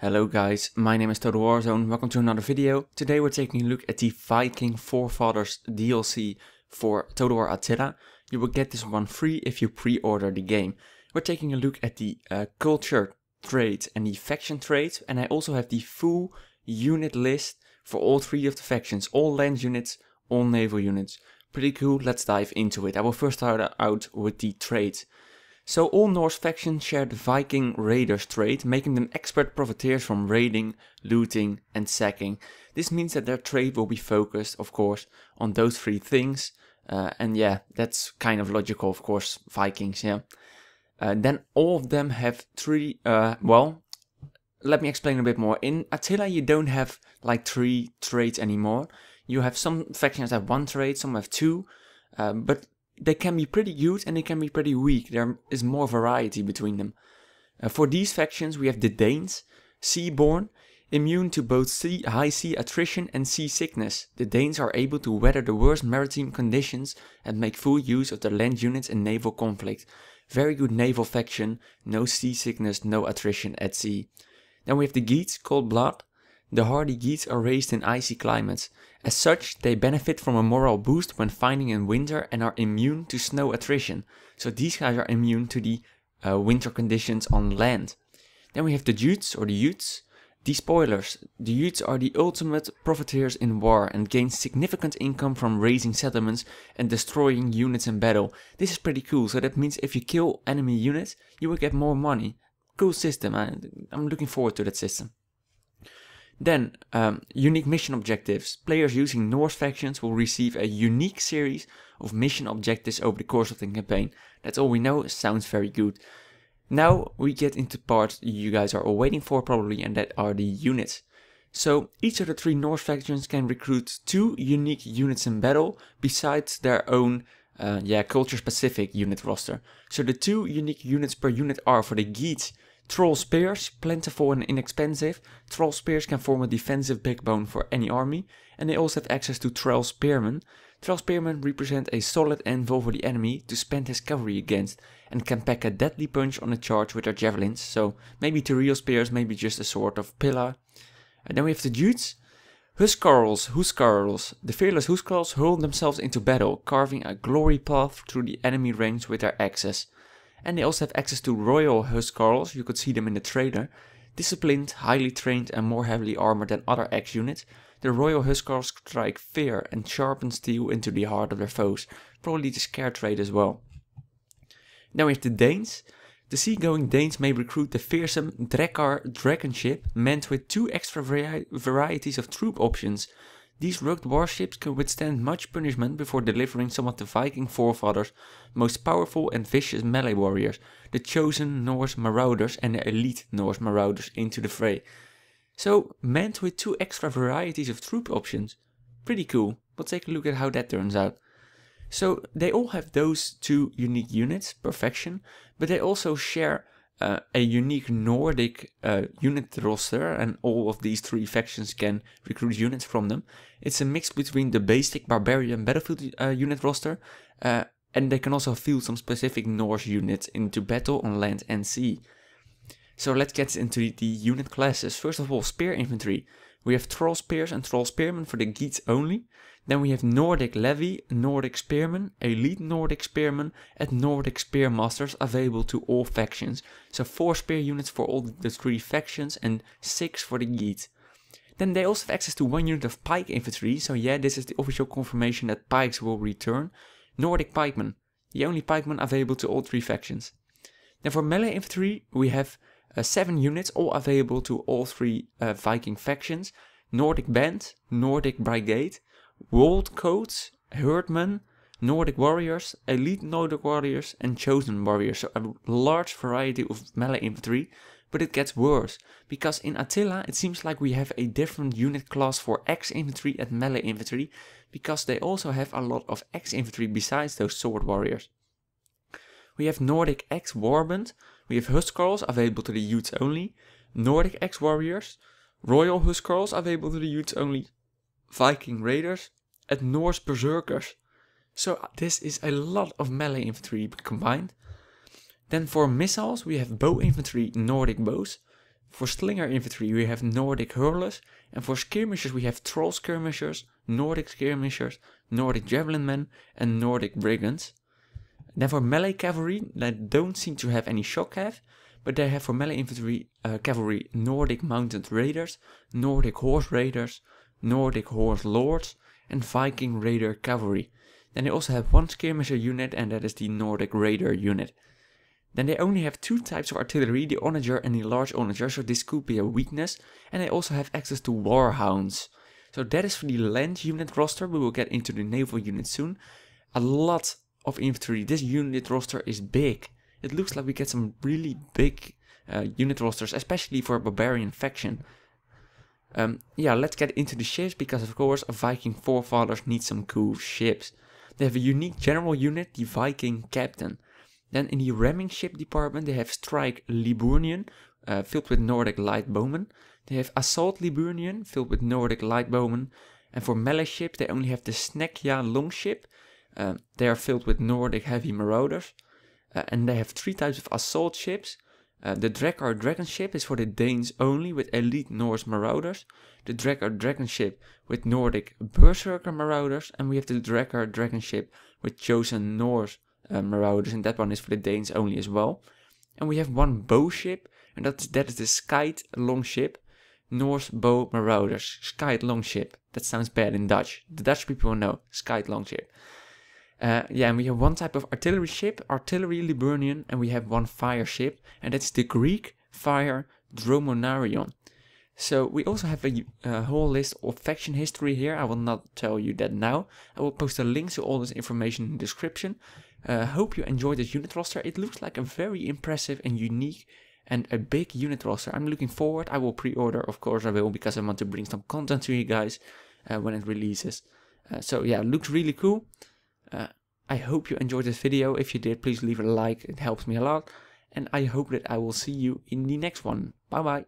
Hello guys, my name is Total Warzone, welcome to another video. Today we're taking a look at the Viking Forefathers DLC for Total War Attila. You will get this one free if you pre-order the game. We're taking a look at the culture trait and the faction trait, and I also have the full unit list for all three of the factions, all land units, all naval units. Pretty cool, let's dive into it. I will first start out with the trait. So all Norse factions share the Viking Raiders trait, making them expert profiteers from raiding, looting and sacking. This means that their trait will be focused, of course, on those three things. And yeah, that's kind of logical, of course, Vikings, yeah. Then all of them have three, well, let me explain a bit more. In Attila you don't have like three traits anymore. You have some factions have one trait, some have two, but they can be pretty good and they can be pretty weak. There is more variety between them. For these factions we have the Danes, seaborne, immune to both high sea attrition and sea sickness. The Danes are able to weather the worst maritime conditions and make full use of their land units in naval conflict. Very good naval faction, no seasickness, no attrition at sea. Then we have the Geats, cold blood. The hardy Geats are raised in icy climates. As such, they benefit from a moral boost when fighting in winter and are immune to snow attrition. So these guys are immune to the winter conditions on land. Then we have the Jutes or the Utes. Despoilers. The Utes are the ultimate profiteers in war and gain significant income from raising settlements and destroying units in battle. This is pretty cool, so that means if you kill enemy units, you will get more money. Cool system, I'm looking forward to that system. Then, unique mission objectives. Players using Norse factions will receive a unique series of mission objectives over the course of the campaign. That's all we know, sounds very good. Now we get into the part you guys are all waiting for probably, and that are the units. So each of the three Norse factions can recruit 2 unique units in battle, besides their own culture specific unit roster. So the 2 unique units per unit are for the Geats, Troll Spears, plentiful and inexpensive. Troll Spears can form a defensive backbone for any army, and they also have access to Troll Spearmen. Troll Spearmen represent a solid anvil for the enemy to spend his cavalry against, and can pack a deadly punch on a charge with their javelins, so maybe 2 real spears, maybe just a sort of pillar. And then we have the Jutes. Huskarls. The fearless Huskarls hurl themselves into battle, carving a glory path through the enemy ranks with their axes. And they also have access to Royal Huskarls, you could see them in the trailer. Disciplined, highly trained and more heavily armored than other X units, the Royal Huskarls strike fear and sharpen steel into the heart of their foes, probably the scare trait as well. Then we have the Danes. The seagoing Danes may recruit the fearsome Drakkar dragon ship, manned with 2 extra varieties of troop options. These rugged warships can withstand much punishment before delivering some of the Viking Forefathers' most powerful and vicious melee warriors, the chosen Norse Marauders and the elite Norse Marauders, into the fray. So, manned with 2 extra varieties of troop options. Pretty cool. We'll take a look at how that turns out. So, they all have those 2 unique units per faction, but they also share a unique Nordic unit roster, and all of these 3 factions can recruit units from them. It's a mix between the basic barbarian battlefield unit roster, and they can also field some specific Norse units into battle on land and sea. So let's get into the unit classes. First of all, Spear Infantry. We have Troll Spears and Troll Spearmen for the Geats only. Then we have Nordic Levy, Nordic Spearmen, Elite Nordic Spearmen and Nordic Spearmasters available to all factions. So 4 spear units for all the 3 factions and 6 for the Geats. Then they also have access to 1 unit of Pike Infantry, so yeah, this is the official confirmation that pikes will return. Nordic Pikemen, the only pikemen available to all 3 factions. Then for Melee Infantry we have 7 units, all available to all 3 Viking factions. Nordic Band, Nordic Brigade, World Coats, Herdmen, Nordic Warriors, Elite Nordic Warriors and Chosen Warriors. So a large variety of melee infantry, but it gets worse. Because in Attila it seems like we have a different unit class for X infantry and melee infantry, because they also have a lot of X infantry besides those sword warriors. We have Nordic X Warband, we have Huskarls available to the Utes only, Nordic X Warriors, Royal Huskarls available to the Utes only, Viking Raiders and Norse Berserkers. So this is a lot of melee infantry combined. Then for missiles we have Bow Infantry Nordic Bows, For Slinger Infantry we have Nordic Hurlers, and for Skirmishers we have Troll Skirmishers, Nordic Skirmishers, Nordic Javelin Men and Nordic Brigands. Then for Melee Cavalry, they don't seem to have any shock cav, but they have for Melee Infantry Cavalry Nordic Mounted Raiders, Nordic Horse Raiders, Nordic Horse Lords and Viking Raider Cavalry. Then they also have one Skirmisher unit, and that is the Nordic Raider unit. Then they only have 2 types of artillery, the Onager and the Large Onager, so this could be a weakness. And they also have access to Warhounds. So that is for the land unit roster. We will get into the naval unit soon. A lot of infantry. This unit roster is big. It looks like we get some really big unit rosters, especially for a barbarian faction. Yeah, let's get into the ships, because of course Viking Forefathers need some cool ships. They have a unique general unit, the Viking Captain. Then in the ramming ship department they have Strike Liburnian, filled with Nordic Light Bowmen. They have Assault Liburnian, filled with Nordic Light Bowmen. And for melee ships they only have the Snekja Longship. They are filled with Nordic Heavy Marauders. And they have 3 types of assault ships. The Drakkar Dragon Ship is for the Danes only, with elite Norse Marauders. The Drakkar Dragon Ship with Nordic Berserker Marauders. And we have the Drakkar Dragon Ship with chosen Norse Marauders, and that one is for the Danes only as well. And we have one bow ship, and that is the Skite Longship, Norse Bow Marauders. Skite Longship, that sounds bad in Dutch. The Dutch people will know, Skite Longship. Yeah, and we have one type of artillery ship, Artillery Liburnian, and we have one fire ship, and that's the Greek Fire Dromonarion. So we also have a whole list of faction history here. I will not tell you that now. I will post the links to all this information in the description. Hope you enjoyed this unit roster. It looks like a very impressive and unique and a big unit roster. I'm looking forward. I will pre-order, of course I will, because I want to bring some content to you guys when it releases. So yeah, it looks really cool. I hope you enjoyed this video. If you did, please leave a like. It helps me a lot. And I hope that I will see you in the next one. Bye bye.